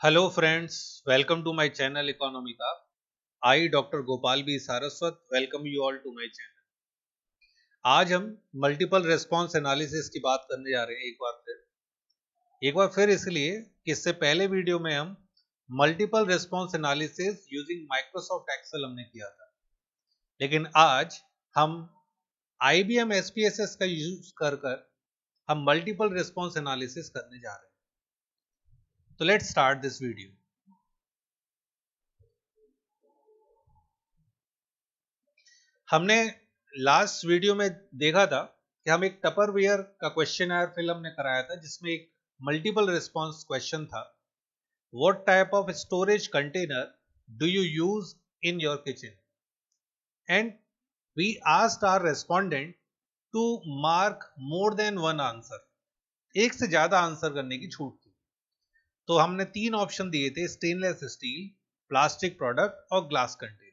Hello friends, welcome to my channel Economica. I Dr. Gopal B Saraswat welcome you all to my channel. आज हम multiple response analysis की बात करने जा रहे हैं एक बार फिर इसलिए कि इससे पहले वीडियो में हम multiple response analysis using Microsoft Excel हमने किया था, लेकिन आज हम IBM SPSS का यूज कर हम मल्टीपल रेस्पॉन्स एनालिसिस करने जा रहे हैं। तो लेट्स स्टार्ट दिस वीडियो। हमने लास्ट वीडियो में देखा था कि हम एक टपरवेयर का क्वेश्चन आयर फिल हमने कराया था, जिसमें एक मल्टीपल रिस्पॉन्स क्वेश्चन था। What type of storage container do you use in your kitchen, and we asked our respondent to mark more than one answer. एक से ज्यादा आंसर करने की छूट थी। तो हमने तीन ऑप्शन दिए थे, स्टेनलेस स्टील, प्लास्टिक प्रोडक्ट और ग्लास कंटेनर।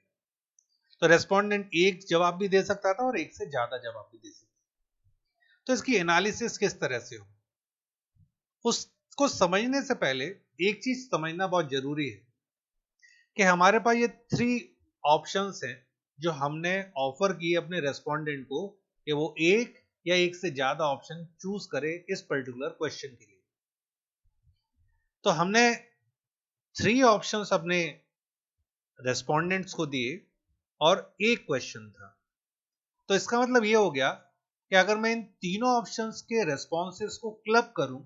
तो रेस्पोंडेंट एक जवाब भी दे सकता था और एक से ज्यादा जवाब भी दे सकता था। तो इसकी एनालिसिस किस तरह से हो, उसको समझने से पहले एक चीज समझना बहुत जरूरी है कि हमारे पास ये थ्री ऑप्शंस हैं जो हमने ऑफर किए अपने रेस्पोंडेंट को कि वो एक या एक से ज्यादा ऑप्शन चूज करे इस पर्टिकुलर क्वेश्चन के लिए। तो हमने थ्री ऑप्शंस अपने रेस्पोंडेंट्स को दिए और एक क्वेश्चन था। तो इसका मतलब ये हो गया कि अगर मैं इन तीनों ऑप्शंस के रेस्पॉन्सेस को क्लब करूं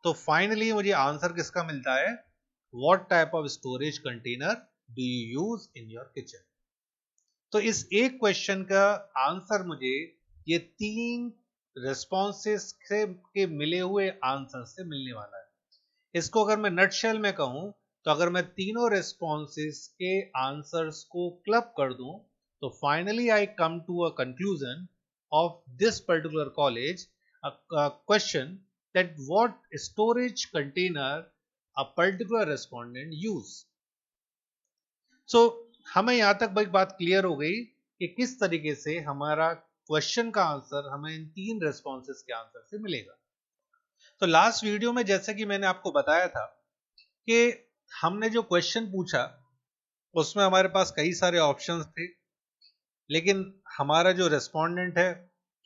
तो फाइनली मुझे आंसर किसका मिलता है, what type of storage container do you use in your kitchen. तो इस एक क्वेश्चन का आंसर मुझे ये तीन रेस्पॉन्सेस से के मिले हुए आंसर से मिलने वाला है। इसको अगर मैं नटशेल में कहूं तो अगर मैं तीनों रेस्पॉन्सेस के आंसर्स को क्लब कर दूं तो finally I come to a conclusion of this particular college a question that what storage container a particular respondent use. So हमें यहां तक भाई बात क्लियर हो गई कि किस तरीके से हमारा क्वेश्चन का आंसर हमें इन तीन रेस्पॉन्सेस के आंसर से मिलेगा। तो लास्ट वीडियो में जैसे कि मैंने आपको बताया था कि हमने जो क्वेश्चन पूछा उसमें हमारे पास कई सारे ऑप्शंस थे, लेकिन हमारा जो रेस्पोंडेंट है,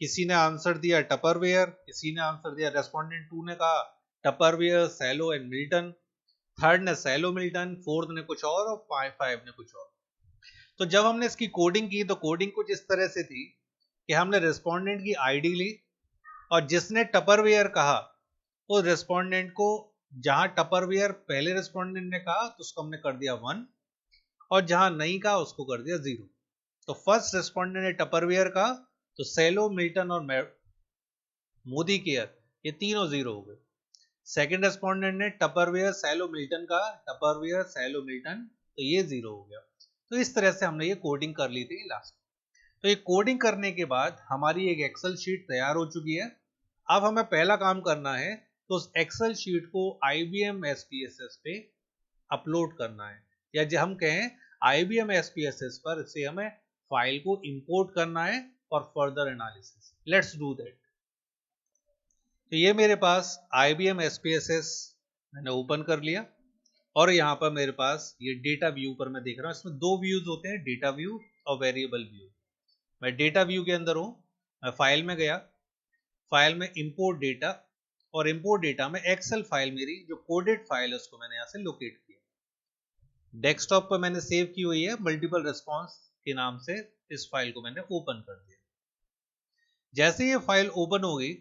किसी ने आंसर दिया टपरवेयर, किसी ने आंसर दिया, रेस्पोंडेंट टू ने कहा Tupperware, Cello and Milton, third ने सैलो मिल्टन, फोर्थ ने कुछ और फाइव ने कुछ और। तो जब हमने इसकी कोडिंग की तो कोडिंग कुछ इस तरह से थी कि हमने रेस्पोंडेंट की आईडी ली और जिसने टपरवेयर कहा उस रेस्पोंडेंट को, जहां टपरवेयर पहले रेस्पोंडेंट ने कहा तो उसको हमने कर दिया 1 और जहां नहीं कहा उसको कर दिया 0। तो फर्स्ट रेस्पोंडेंट ने टपरवेयर कहा तो सैलो, मिल्टन और मोदी केयर ये तीनों 0 हो गए। सेकंड रेस्पोंडेंट ने टपरवेयर, सैलो, मिल्टन का, टपरवेयर, सैलो, मिल्टन, तो ये 0 हो गया। तो इस तरह से हमने ये कोडिंग कर ली थी लास्ट। तो ये कोडिंग करने के बाद हमारी एक एक्सेल शीट तैयार हो चुकी है। अब हमें पहला काम करना है तो उस एक्सेल शीट को IBM SPSS पे अपलोड करना है, या जो हम कहें IBM SPSS पर इसे हमें फाइल को इंपोर्ट करना है for further analysis. Let's do that. तो ये मेरे पास IBM SPSS मैंने ओपन कर लिया और यहाँ पर मेरे पास ये डेटा व्यू पर मैं देख रहा हूँ। इसमें दो व्यूज होते हैं, डेटा व्यू और वेरिएबल व्यू। मैं डेटा व्यू के अंदर हूँ। मैं फाइल में गया, फाइल में इंपोर्ट डेटा, और इंपोर्ट डेटा में एक्सेल फाइल, मेरी जो कोडेड फाइल है उसको मैंने यहाँ से लोकेट किया। डेस्कटॉप पर मैंने सेव की हुई है मल्टीपल रेस्पॉन्स के नाम से। इस फाइल को मैंने ओपन कर दिया। जैसे ये फाइल ओपन हो गई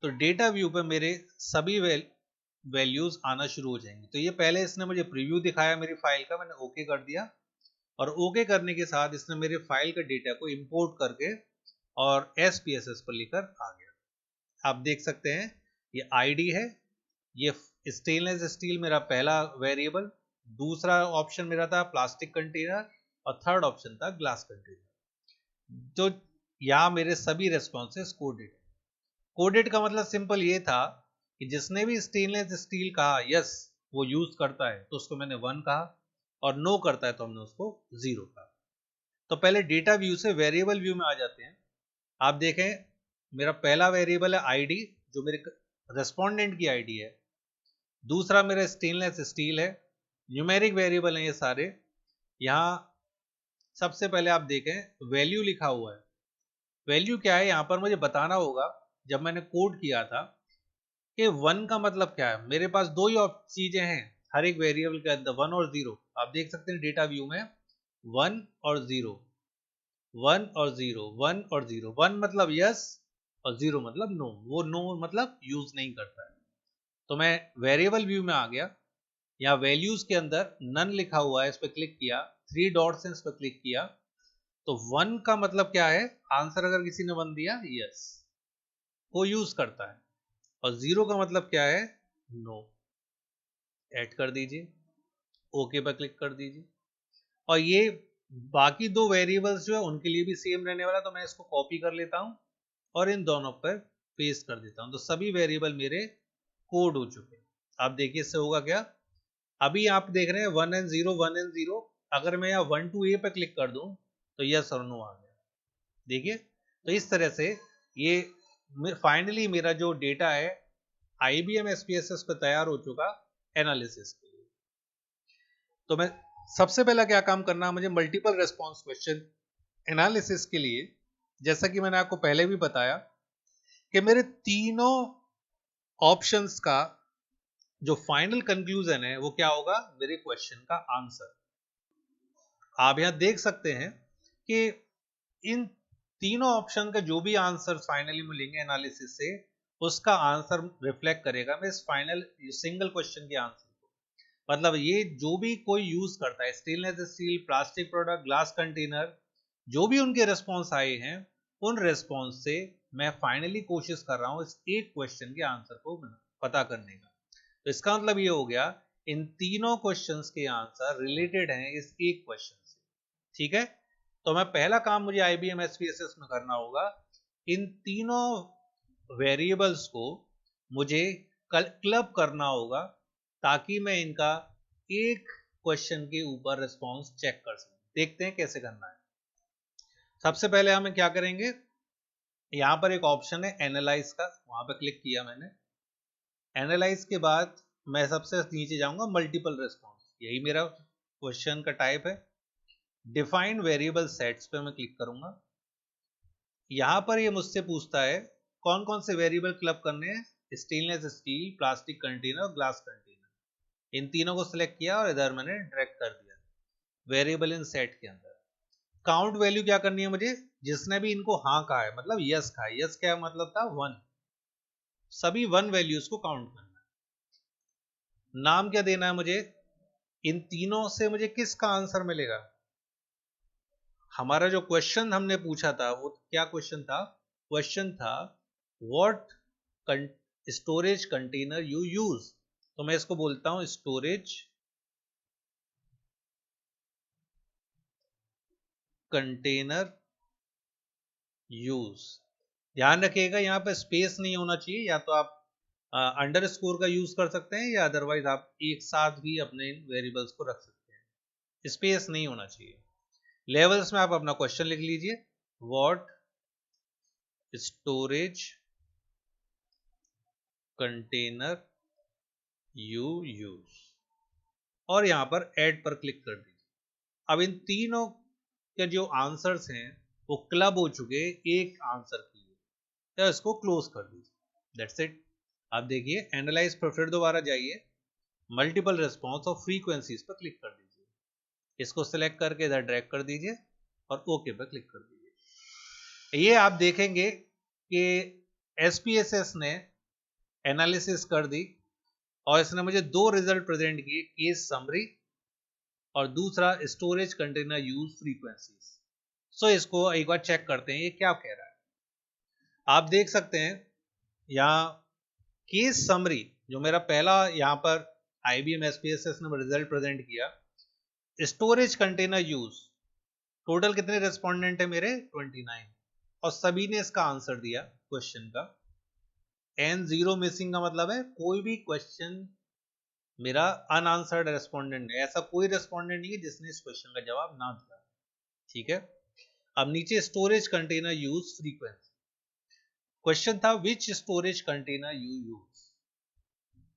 तो डेटा व्यू पे मेरे सभी वैल्यूज आना शुरू हो जाएंगे। तो ये पहले इसने मुझे प्रीव्यू दिखाया मेरी फाइल का, मैंने ओके कर दिया और ओके करने के साथ इसने मेरे फाइल का डेटा को इंपोर्ट करके और SPSS पर लेकर आ गया। आप देख सकते हैं ये आईडी है, ये स्टेनलेस स्टील मेरा पहला वेरिएबल, दूसरा ऑप्शन मेरा था प्लास्टिक कंटेनर और थर्ड ऑप्शन था ग्लास कंटेनर। तो यहाँ मेरे सभी रेस्पॉन्सेस कोडेड है। कोडेड का मतलब सिंपल ये था कि जिसने भी स्टेनलेस स्टील कहा यस वो यूज करता है तो उसको मैंने 1 कहा, और नो करता है तो हमने उसको 0 कहा। तो पहले डेटा व्यू से वेरिएबल व्यू में आ जाते हैं। आप देखें मेरा पहला वेरिएबल है आईडी, जो मेरे रेस्पोंडेंट की आईडी है। दूसरा मेरा स्टेनलेस स्टील है। न्यूमेरिक वेरिएबल है ये सारे। यहाँ सबसे पहले आप देखें वैल्यू लिखा हुआ है। वैल्यू क्या है, यहाँ पर मुझे बताना होगा जब मैंने कोड किया था कि 1 का मतलब क्या है। मेरे पास दो ही चीजें हैं हर एक वेरिएबल के अंदर, 1 और 0। आप देख सकते हैं डेटा व्यू में 1 और 0, 1 और 0, 1 और 0। 1 मतलब यस और 0 मतलब नो। वो नो मतलब यूज नहीं करता है। तो मैं वेरिएबल व्यू में आ गया, यहाँ वैल्यूज के अंदर नन लिखा हुआ है, इस पर क्लिक किया, 3 डॉट्स हैं, इस पर क्लिक किया। तो 1 का मतलब क्या है, आंसर अगर किसी ने 1 दिया यस वो यूज करता है, और 0 का मतलब क्या है, नो। ऐड कर दीजिए, ओके पर क्लिक कर दीजिए। और ये बाकी दो वेरिएबल्स जो है उनके लिए भी सेम रहने वाला, तो मैं इसको कॉपी कर लेता हूं और इन दोनों पर पेस्ट कर देता हूं। तो सभी वेरिएबल मेरे कोड हो चुके हैं। आप देखिए इससे होगा क्या, अभी आप देख रहे हैं 1 एंड 0, 1 एंड 0। अगर मैं यहाँ 1 to A पर क्लिक कर दूं तो यस और नो आ गया। देखिए, तो इस तरह से ये फाइनली मेरा जो डेटा है IBM SPSS पे तैयार हो चुका एनालिसिस के लिए। तो मैं सबसे पहला क्या काम करना है मुझे, मल्टीपल रेस्पॉन्स क्वेश्चन एनालिसिस के लिए, जैसा कि मैंने आपको पहले भी बताया कि मेरे तीनों ऑप्शंस का जो फाइनल कंक्लूजन है वो क्या होगा, मेरे क्वेश्चन का आंसर। आप यहां देख सकते हैं कि इन तीनों ऑप्शन का जो भी आंसर फाइनली मिलेंगे एनालिसिस से, उसका आंसर रिफ्लेक्ट करेगा मैं इस फाइनल सिंगल क्वेश्चन के आंसर को। मतलब ये जो भी कोई यूज करता है, stainless steel, plastic product, glass container, जो भी उनके रिस्पॉन्स आए हैं, उन रिस्पॉन्स से मैं फाइनली कोशिश कर रहा हूं इस एक क्वेश्चन के आंसर को पता करने का। तो इसका मतलब ये हो गया इन तीनों क्वेश्चंस के आंसर रिलेटेड हैं इस एक क्वेश्चन से। ठीक है, तो मैं पहला काम मुझे IBM SPSS में करना होगा, इन तीनों वेरिएबल्स को मुझे क्लब करना होगा ताकि मैं इनका एक क्वेश्चन के ऊपर रिस्पॉन्स चेक कर सकूं। देखते हैं कैसे करना है। सबसे पहले हमें क्या करेंगे, यहां पर एक ऑप्शन है एनालाइज का, वहां पर क्लिक किया मैंने। एनालाइज के बाद मैं सबसे नीचे जाऊंगा मल्टीपल रिस्पॉन्स, यही मेरा क्वेश्चन का टाइप है। डिफाइन वेरिएबल सेट्स पे मैं क्लिक करूंगा। यहां पर ये मुझसे पूछता है कौन कौन से वेरिएबल क्लब करने हैं, स्टेनलेस स्टील, प्लास्टिक कंटेनर और ग्लास कंटेनर। इन तीनों को सिलेक्ट किया और इधर मैंने ड्रैग कर दिया वेरिएबल इन सेट के अंदर। काउंट वैल्यू क्या करनी है मुझे, जिसने भी इनको हाँ कहा है, मतलब यस कहा है, यस क्या मतलब था 1, सभी 1 वैल्यूज को काउंट करना है। नाम क्या देना है मुझे, इन तीनों से मुझे किसका आंसर मिलेगा। हमारा जो क्वेश्चन हमने पूछा था वो क्या क्वेश्चन था, क्वेश्चन था what storage container you use. तो मैं इसको बोलता हूं स्टोरेज कंटेनर यूज। ध्यान रखिएगा यहाँ पे स्पेस नहीं होना चाहिए, या तो आप अंडर स्कोर का यूज कर सकते हैं या अदरवाइज आप एक साथ भी अपने वेरिएबल्स को रख सकते हैं, स्पेस नहीं होना चाहिए। लेवल्स में आप अपना क्वेश्चन लिख लीजिए, what storage container you use, और यहां पर ऐड पर क्लिक कर दीजिए। अब इन तीनों के जो आंसर्स हैं वो क्लब हो चुके एक आंसर के लिए, तो इसको क्लोज कर दीजिए। That's it. आप देखिए एनालाइज पर फिर दोबारा जाइए, मल्टीपल रिस्पॉन्स और फ्रीक्वेंसीज पर क्लिक कर दीजिए, इसको सिलेक्ट करके इधर ड्रैग कर दीजिए और ओके पर क्लिक कर दीजिए। ये आप देखेंगे कि SPSS ने एनालिसिस कर दी और इसने मुझे दो रिजल्ट प्रेजेंट किए, केस समरी और दूसरा स्टोरेज कंटेनर यूज फ्रीक्वेंसीज। सो इसको एक बार चेक करते हैं ये क्या कह रहा है। आप देख सकते हैं यहाँ केस समरी जो मेरा पहला यहाँ पर IBM SPSS ने रिजल्ट प्रेजेंट किया, स्टोरेज कंटेनर यूज, टोटल कितने रेस्पोंडेंट है मेरे 29, और सभी ने इसका आंसर दिया क्वेश्चन का। N0 मिसिंग का मतलब है कोई भी क्वेश्चन मेरा अनआंसर्ड रेस्पोंडेंट है, ऐसा कोई रेस्पोंडेंट नहीं है जिसने इस क्वेश्चन का जवाब ना दिया। ठीक है, अब नीचे storage container use frequency, question था विच स्टोरेज कंटेनर यू यूज।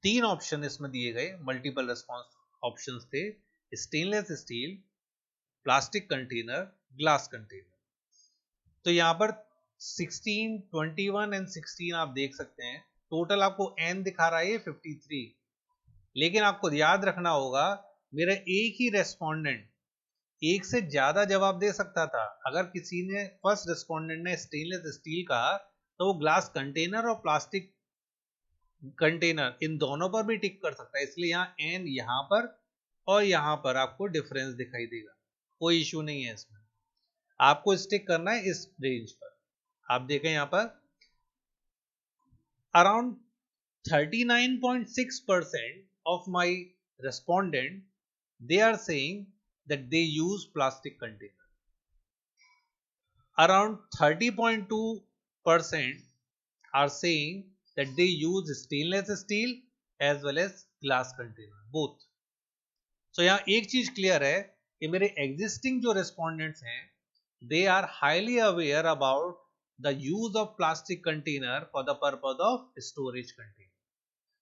तीन ऑप्शन इसमें दिए गए, मल्टीपल रिस्पॉन्स ऑप्शंस थे, stainless steel, plastic container, glass container. तो यहाँ पर 16, 21 एंड 16 आप देख सकते हैं, टोटल आपको n दिखा रहा है 53, लेकिन आपको याद रखना होगा मेरा एक ही रेस्पोंडेंट एक से ज्यादा जवाब दे सकता था। अगर किसी ने फर्स्ट रेस्पोंडेंट ने स्टेनलेस स्टील कहा तो वो ग्लास कंटेनर और प्लास्टिक कंटेनर इन दोनों पर भी टिक कर सकता है, इसलिए यहाँ एन यहाँ पर और यहाँ पर आपको डिफरेंस दिखाई देगा, कोई इश्यू नहीं है इसमें। आपको स्टिक करना है इस रेंज पर। आप देखें यहाँ पर around 39.6% of my respondent they are saying that they use plastic container. Around 30.2% are saying that they use stainless steel as well as glass container both. So यहाँ एक चीज क्लियर है कि मेरे एग्जिस्टिंग जो रेस्पोंडेंट्स हैं they are highly aware about the use of plastic container for the purpose of storage container.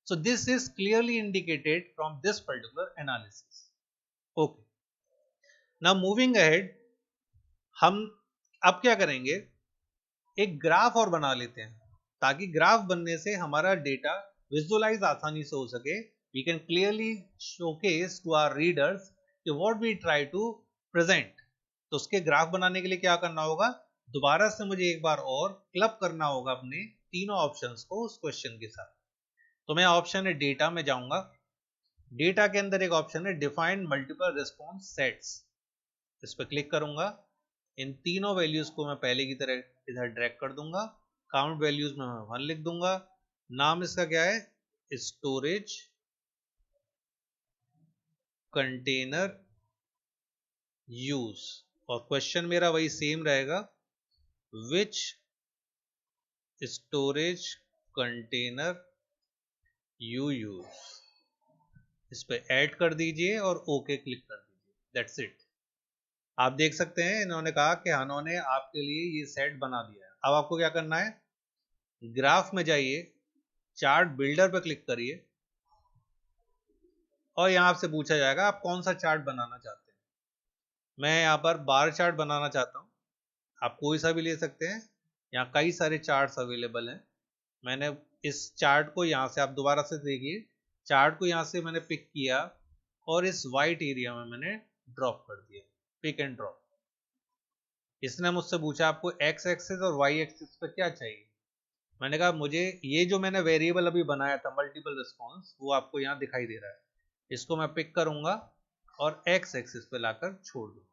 So this is clearly indicated from this particular analysis. Okay. Now moving ahead, हम अब क्या करेंगे, एक graph और बना लेते हैं ताकि ग्राफ बनने से हमारा डेटा विजुअलाइज आसानी से हो सके। We can clearly showcase to our readers कि what we try to present. तो उसके ग्राफ बनाने के लिए क्या करना होगा, दोबारा से मुझे एक बार और क्लब करना होगा अपने तीनों ऑप्शंस को उस क्वेश्चन के साथ। तो मैं ऑप्शन है डेटा में जाऊंगा, डेटा के अंदर एक ऑप्शन है डिफाइन मल्टीपल रिस्पॉन्स सेट्स, इस पर क्लिक करूंगा। इन तीनों वैल्यूज को मैं पहले की तरह इधर ड्रैग कर दूंगा, काउंट वैल्यूज में मैं 1 लिख दूंगा, नाम इसका क्या है, स्टोरेज कंटेनर यूज, और क्वेश्चन मेरा वही सेम रहेगा, विच स्टोरेज कंटेनर यू यूज। इस पे ऐड कर दीजिए और ओके क्लिक कर दीजिए, दैट्स इट। आप देख सकते हैं इन्होंने कहा कि उन्होंने आपके लिए ये सेट बना दिया है। अब आपको क्या करना है, ग्राफ में जाइए, चार्ट बिल्डर पर क्लिक करिए और यहां आपसे पूछा जाएगा आप कौन सा चार्ट बनाना चाहते हैं। मैं यहाँ पर बार चार्ट बनाना चाहता हूँ, आप कोई सा भी ले सकते हैं, यहाँ कई सारे चार्ट्स अवेलेबल हैं। मैंने इस चार्ट को यहाँ से, आप दोबारा से देखिए, चार्ट को यहाँ से मैंने पिक किया और इस वाइट एरिया में मैंने ड्रॉप कर दिया, पिक एंड ड्रॉप। इसने मुझसे पूछा आपको एक्स एक्सिस और वाई एक्सिस पर क्या चाहिए, मैंने कहा मुझे ये जो मैंने वेरिएबल अभी बनाया था मल्टीपल रिस्पॉन्स, वो आपको यहाँ दिखाई दे रहा है, इसको मैं पिक करूंगा और एक्स एक्सिस पे लाकर छोड़ दूंगा।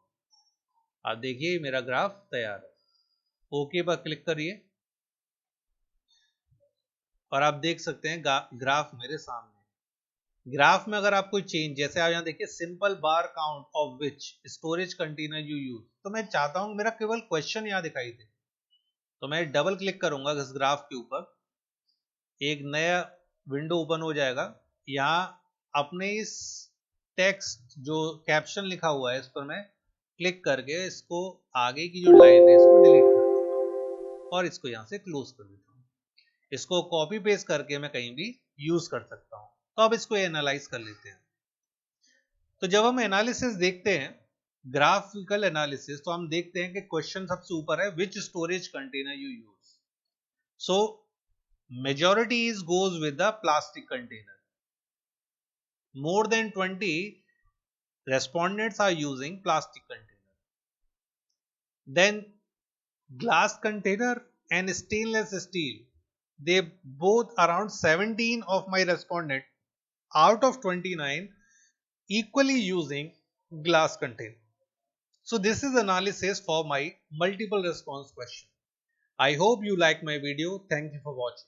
आप देखिए मेरा ग्राफ तैयार है, ओके पर क्लिक करिए और आप देख सकते हैं ग्राफ मेरे सामने। ग्राफ में अगर आप कोई चेंज, जैसे आप यहाँ देखिए simple bar count of which storage container you use, तो मैं चाहता हूं मेरा केवल क्वेश्चन यहाँ दिखाई दे, तो मैं डबल क्लिक करूंगा इस ग्राफ के ऊपर, एक नया विंडो ओपन हो जाएगा। यहाँ अपने इस टेक्स्ट जो कैप्शन लिखा हुआ है इस पर मैं क्लिक करके इसको आगे की जो लाइन है इसको डिलीट कर देता हूँ और इसको यहाँ से क्लोज कर देता हूँ। इसको कॉपी पेस्ट करके मैं कहीं भी यूज कर सकता हूँ। तो अब इसको एनालाइज कर लेते हैं। तो जब हम एनालिसिस देखते हैं, ग्राफिकल एनालिसिस, तो हम देखते हैं कि क्वेश्चन सबसे ऊपर है which storage container you use. So majority is goes with the plastic container. More than 20 respondents are using plastic container. Then glass container and stainless steel, they both around 17 of my respondent out of 29 equally using glass container. So this is analysis for my multiple response question. I hope you like my video. Thank you for watching.